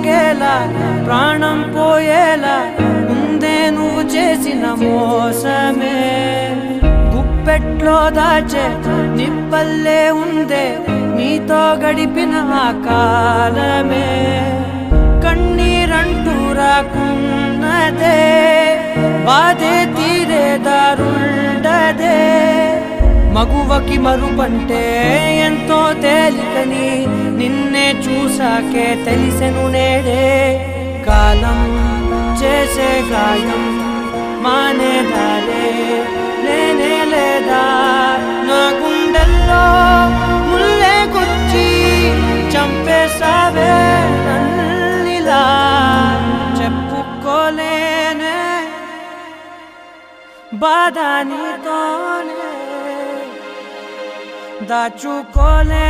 సాగేలా ప్రాణం పోయేలా ఉందే నువ్వు చేసిన మోసమే గుప్పెట్లో దాచే నిప్పల్లే ఉందే నీతో గడిపిన ఆ కాలమే కన్నీరంటూ రాకున్నదే బాధే తీరే దారుండదే మగువకి మరుపంటే ఎంతో తేలికని నిన్నే చూసాకే తెలిసెను నేడే కాలం చేసే గాయం మానేదాలే లేనే లేదా నా గుండెల్లో ముల్లే గుచ్చి చంపేసావే నన్నిలా చెప్పుకోలేనే బాధ నీతోనే దాచుకోలే